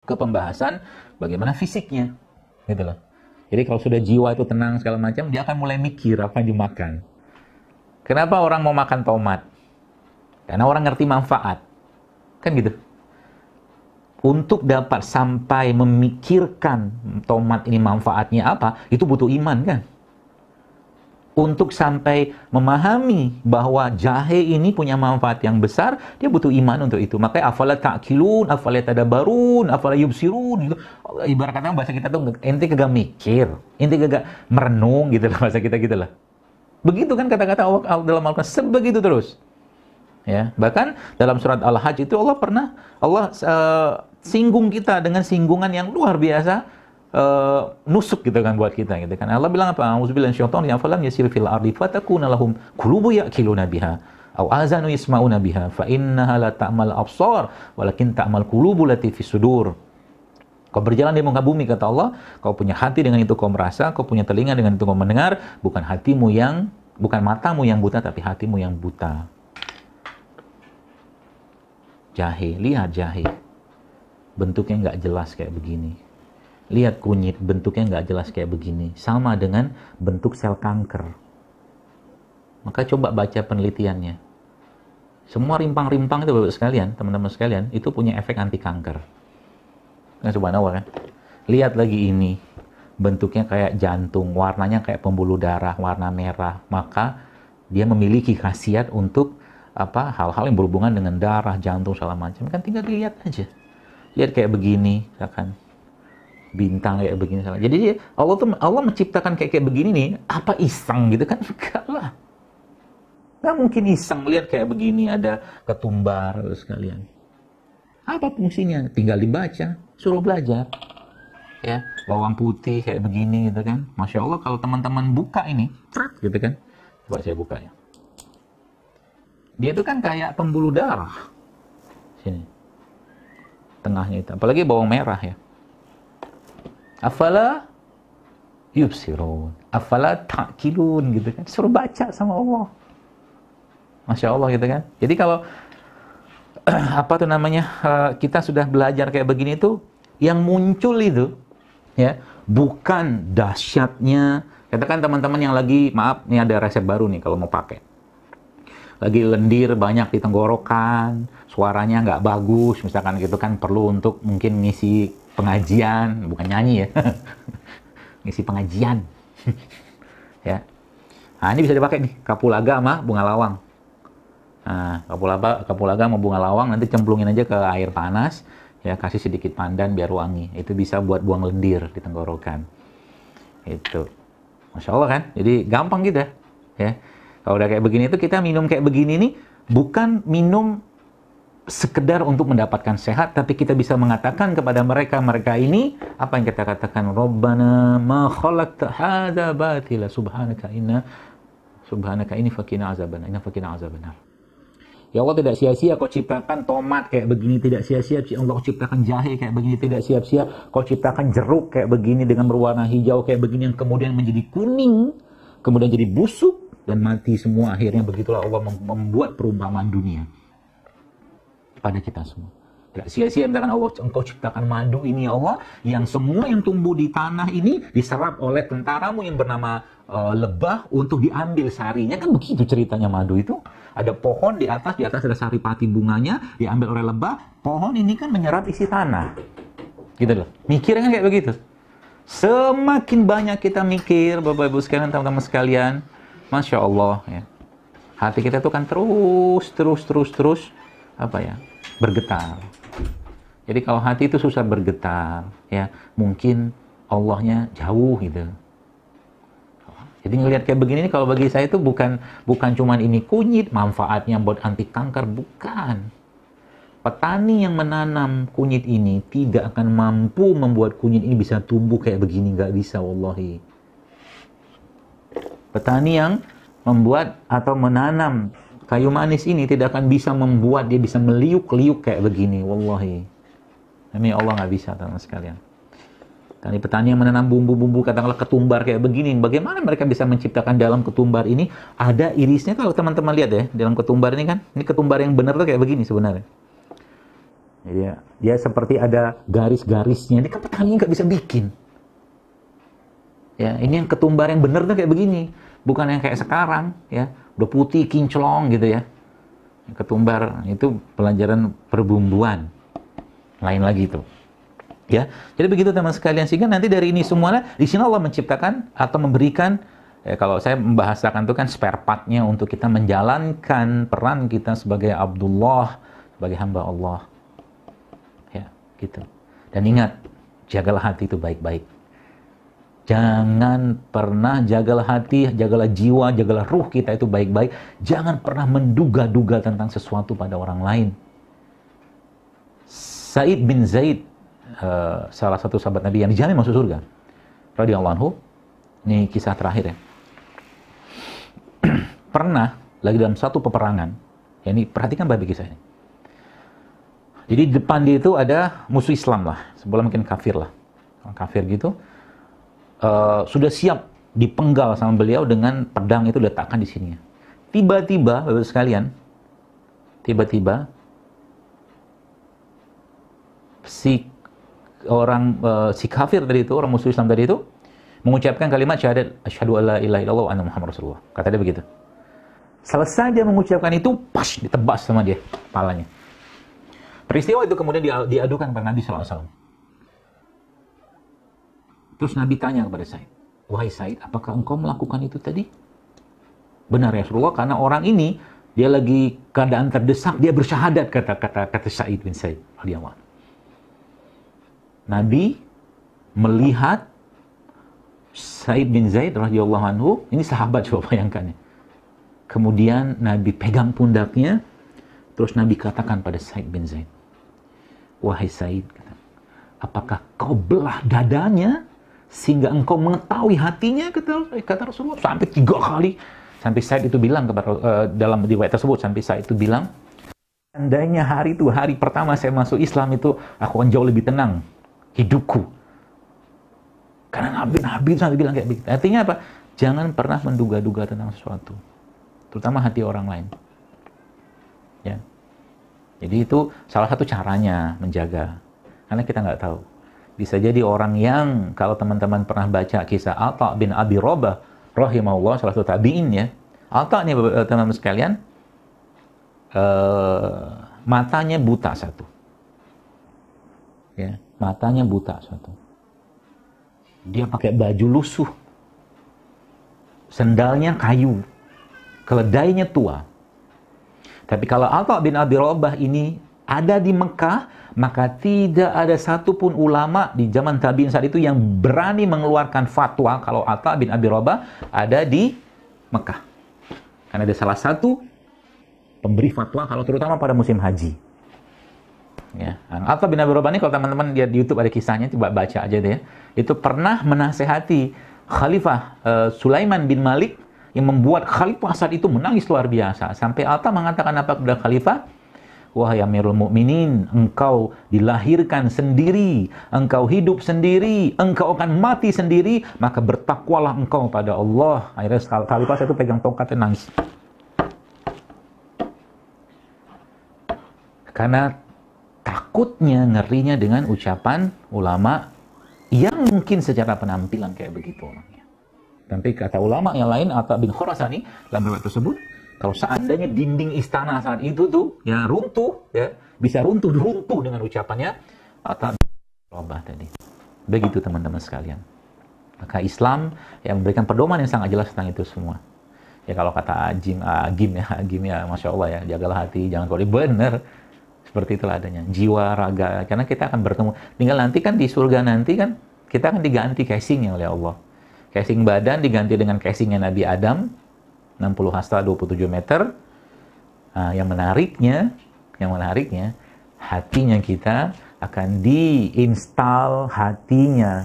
ke pembahasan bagaimana fisiknya, gitu loh. Jadi kalau sudah jiwa itu tenang segala macam, dia akan mulai mikir apa yang dimakan. Kenapa orang mau makan tomat? Karena orang ngerti manfaat. Kan gitu. Untuk dapat sampai memikirkan tomat ini manfaatnya apa, itu butuh iman kan? Untuk sampai memahami bahwa jahe ini punya manfaat yang besar, dia butuh iman untuk itu. Makanya afala ta'qilun, afala tadabbarun, afala yubsirun gitu. Ibarat kata bahasa kita tuh ente kagak mikir, ente kagak merenung gitu lah bahasa kita gitu lah. Begitu kan kata-kata Allah dalam Al-Qur'an, sebegitu terus. Ya, bahkan dalam surat Al-Hajj itu Allah singgung kita dengan singgungan yang luar biasa. Nusuk gitu kan buat kita gitu kan. Allah bilang apa? Auzubillahi minasyaitonir rajim. Falam yasir fil ardi fatakuna lahum qulubu ya'qiluna biha aw azanu yasma'una biha fa innaha la ta'mal absar walakin ta'mal qulubu lati fis sudur. Kau berjalan di muka bumi, kata Allah, kau punya hati, dengan itu kau merasa, kau punya telinga, dengan itu kau mendengar, bukan matamu yang buta, tapi hatimu yang buta. Jahe, lihat jahe. Bentuknya nggak jelas kayak begini. Lihat kunyit, bentuknya nggak jelas kayak begini. Sama dengan bentuk sel kanker. Maka coba baca penelitiannya. Semua rimpang-rimpang itu, Bapak sekalian, teman-teman sekalian, itu punya efek anti kanker. Nah, subhanallah kan. Lihat lagi ini. Bentuknya kayak jantung, warnanya kayak pembuluh darah, warna merah. Maka dia memiliki khasiat untuk hal-hal yang berhubungan dengan darah, jantung, segala macam. Kan tinggal dilihat aja. Lihat kayak begini, kan. Bintang kayak begini. Jadi Allah menciptakan kayak begini nih, apa iseng gitu kan? Enggak lah. Nggak mungkin iseng lihat kayak begini ada ketumbar sekalian. Apa fungsinya? Tinggal dibaca, suruh belajar. Ya, bawang putih kayak begini gitu kan. Masya Allah kalau teman-teman buka ini, gitu kan. Coba saya buka ya. Dia itu kan kayak pembuluh darah. Sini. Tengahnya itu. Apalagi bawang merah ya. Afala yubsirun, afala ta'qilun gitu kan. Suruh baca sama Allah. Masya Allah gitu kan. Jadi kalau kita sudah belajar kayak begini tuh, yang muncul itu ya bukan dahsyatnya. Katakan teman-teman yang lagi, maaf, ini ada resep baru nih kalau mau pakai. Lagi lendir banyak di tenggorokan, suaranya nggak bagus, misalkan gitu kan, perlu untuk mungkin ngisi pengajian, bukan nyanyi ya, ngisi pengajian. Ya, nah ini bisa dipakai nih, kapulaga sama bunga lawang. Nah, kapulaga sama bunga lawang nanti cemplungin aja ke air panas, ya kasih sedikit pandan biar wangi. Itu bisa buat buang lendir di tenggorokan. Itu, masya Allah kan? Jadi gampang gitu ya. Kalau udah kayak begini tuh kita minum kayak begini nih, bukan minum sekedar untuk mendapatkan sehat, tapi kita bisa mengatakan kepada mereka ini apa yang kita katakan, Rabbana ma khalaqta hadza batila subhanaka inni faqina azabannar. Ya Allah, tidak sia-sia kau ciptakan tomat kayak begini, tidak sia-sia Allah ciptakan jahe kayak begini, tidak sia-sia kau ciptakan jeruk kayak begini dengan berwarna hijau kayak begini yang kemudian menjadi kuning, kemudian jadi busuk dan mati semua. Akhirnya begitulah Allah membuat perumpamaan dunia pada kita semua. Tidak sia-sia misalkan Allah, engkau ciptakan madu ini ya Allah, yang semua yang tumbuh di tanah ini diserap oleh tentaramu yang bernama lebah untuk diambil sarinya. Kan begitu ceritanya madu itu. Ada pohon di atas ada saripati bunganya, diambil oleh lebah. Pohon ini kan menyerap isi tanah. Gitu loh. Mikirnya kan kayak begitu. Semakin banyak kita mikir, Bapak Ibu sekalian, teman-teman sekalian, Masya Allah ya. Hati kita tuh kan terus bergetar. Jadi kalau hati itu susah bergetar, ya mungkin Allahnya jauh gitu. Jadi ngelihat kayak begini kalau bagi saya itu bukan cuman ini kunyit, manfaatnya buat anti kanker, bukan. Petani yang menanam kunyit ini tidak akan mampu membuat kunyit ini bisa tumbuh kayak begini, nggak bisa, wallahi. Petani yang membuat atau menanam kayu manis ini tidak akan bisa membuat dia bisa meliuk-liuk kayak begini, wallahi. Demi Allah nggak bisa, teman-teman sekalian. Petani yang menanam bumbu-bumbu, katakanlah ketumbar kayak begini, bagaimana mereka bisa menciptakan dalam ketumbar ini ada irisnya? Kalau teman-teman lihat ya, dalam ketumbar ini kan, ini ketumbar yang benar tuh kayak begini sebenarnya. Dia seperti ada garis-garisnya. Ini kan petani nggak bisa bikin. Ya, ini yang ketumbar yang bener tuh kayak begini, bukan yang kayak sekarang, ya, udah putih kinclong gitu ya. Ketumbar itu pelajaran perbumbuan, lain lagi tuh. Ya, jadi begitu teman sekalian, sehingga nanti dari ini semuanya di sini Allah menciptakan atau memberikan, kalau saya membahasakan itu kan spare part-nya untuk kita menjalankan peran kita sebagai Abdullah, sebagai hamba Allah. Ya, gitu. Dan ingat, jagalah hati itu baik-baik. Jangan pernah, jagalah hati, jagalah jiwa, jagalah ruh kita itu baik-baik. Jangan pernah menduga-duga tentang sesuatu pada orang lain. Sa'id bin Zaid, salah satu sahabat Nabi yang dijamin masuk surga, radhiyallahu anhu, ini kisah terakhir ya. Pernah lagi dalam satu peperangan, ya ini perhatikan baik kisah ini. Jadi di depan dia itu ada musuh Islam lah, sebelah mungkin kafir lah, kafir gitu. Sudah siap dipenggal sama beliau dengan pedang itu letakkan di sini. Tiba-tiba, Bapak sekalian, tiba-tiba si kafir tadi itu, orang musuh Islam tadi itu mengucapkan kalimat syahadat asyhadu alla ilaha illallah wa anna muhammadar rasulullah. Kata dia begitu. Selesai dia mengucapkan itu, pas ditebas sama dia kepalanya. Peristiwa itu kemudian diadukan kepada Nabi sallallahu alaihi wasallam. Terus Nabi tanya kepada Said, wahai Said, apakah engkau melakukan itu tadi? Benar ya Rasulullah, karena orang ini dia lagi keadaan terdesak, dia bersyahadat, kata Said bin Said radhiyallahu anhu. Nabi melihat Said bin Zaid radhiyallahu anhu, ini sahabat, coba bayangkan ya. Kemudian Nabi pegang pundaknya, terus Nabi katakan pada Said bin Zaid, wahai Said, apakah kau belah dadanya sehingga engkau mengetahui hatinya, kata Rasulullah, sampai 3 kali. Sampai Said itu bilang kepada dalam riwayat tersebut, sampai Said itu bilang, andainya hari itu hari pertama saya masuk Islam itu, aku akan jauh lebih tenang hidupku. Karena Nabi sampai bilang kayak begitu. Artinya apa? Jangan pernah menduga-duga tentang sesuatu, terutama hati orang lain. Ya. Jadi itu salah satu caranya menjaga. Karena kita nggak tahu. Bisa jadi orang yang, kalau teman-teman pernah baca kisah Atha bin Abi Rabah rahimahullah, salah satu tabi'in ya. Atha nih teman-teman sekalian, matanya buta satu. Ya, matanya buta satu. Dia pakai baju lusuh. Sendalnya kayu. Keledainya tua. Tapi kalau Atha bin Abi Rabah ini ada di Mekah, maka tidak ada satupun ulama di zaman tabi'in saat itu yang berani mengeluarkan fatwa kalau Atha bin Abi Rabah ada di Mekah. Karena ada salah satu pemberi fatwa kalau terutama pada musim haji. Ya, Atha bin Abi Rabah ini kalau teman-teman lihat di YouTube ada kisahnya, coba baca aja deh. Itu pernah menasehati Khalifah Sulaiman bin Malik yang membuat Khalifah saat itu menangis luar biasa. Sampai Atha mengatakan apa kepada Khalifah? Wahai Amirul Mukminin, engkau dilahirkan sendiri, engkau hidup sendiri, engkau akan mati sendiri, maka bertakwalah engkau pada Allah. Akhirnya Khalifah itu pegang tongkat dan nangis. Karena takutnya, ngerinya dengan ucapan ulama yang mungkin secara penampilan kayak begitu orangnya. Tapi kata ulama yang lain, Atha bin Khurasani dalam riwayat tersebut, kalau seandainya dinding istana saat itu tuh ya runtuh, ya bisa runtuh dengan ucapannya Atha bin Rabah tadi. Begitu teman-teman sekalian. Maka Islam yang memberikan pedoman yang sangat jelas tentang itu semua. Ya kalau kata Agim ya, Masya Allah ya, jagalah hati, jangan kau bener. Seperti itulah adanya. Jiwa, raga. Karena kita akan bertemu. Tinggal nanti kan di surga nanti kan kita akan diganti casingnya oleh Allah. Casing badan diganti dengan casingnya Nabi Adam. 60 hasta 27 meter. Nah, yang menariknya, hatinya kita akan diinstal hatinya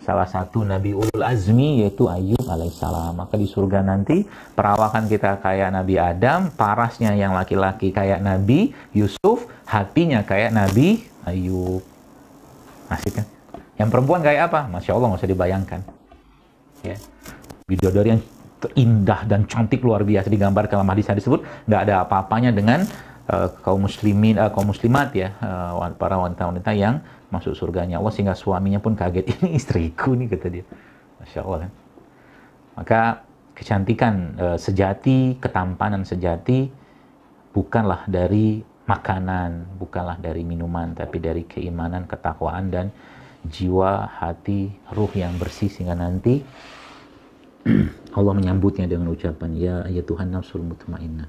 salah satu Nabi Ulul Azmi, yaitu Ayub alaihissalam. Maka di surga nanti perawakan kita kayak Nabi Adam, parasnya yang laki-laki kayak Nabi Yusuf, hatinya kayak Nabi Ayub. Asik kan? Yang perempuan kayak apa? Masya Allah, nggak usah dibayangkan. Ya. Bidadari yang indah dan cantik luar biasa digambarkan dalam hadis disebut, nggak ada apa-apanya dengan kaum muslimat ya, para wanita-wanita yang masuk surganya Allah, sehingga suaminya pun kaget, ini istriku nih, kata dia. Masya Allah. Maka kecantikan sejati, ketampanan sejati bukanlah dari makanan, bukanlah dari minuman, tapi dari keimanan, ketakwaan, dan jiwa, hati, ruh yang bersih, sehingga nanti Allah menyambutnya dengan ucapan, ya Tuhan nafsul mutmainnah,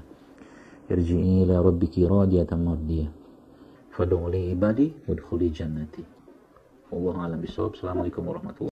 irji'i ila rabbiki radiyatan mardiyah, fad'u li ibadi wadkhuli jannati. Wallahu a'lam bishawab. Assalamualaikum warahmatullahi wabarakatuh.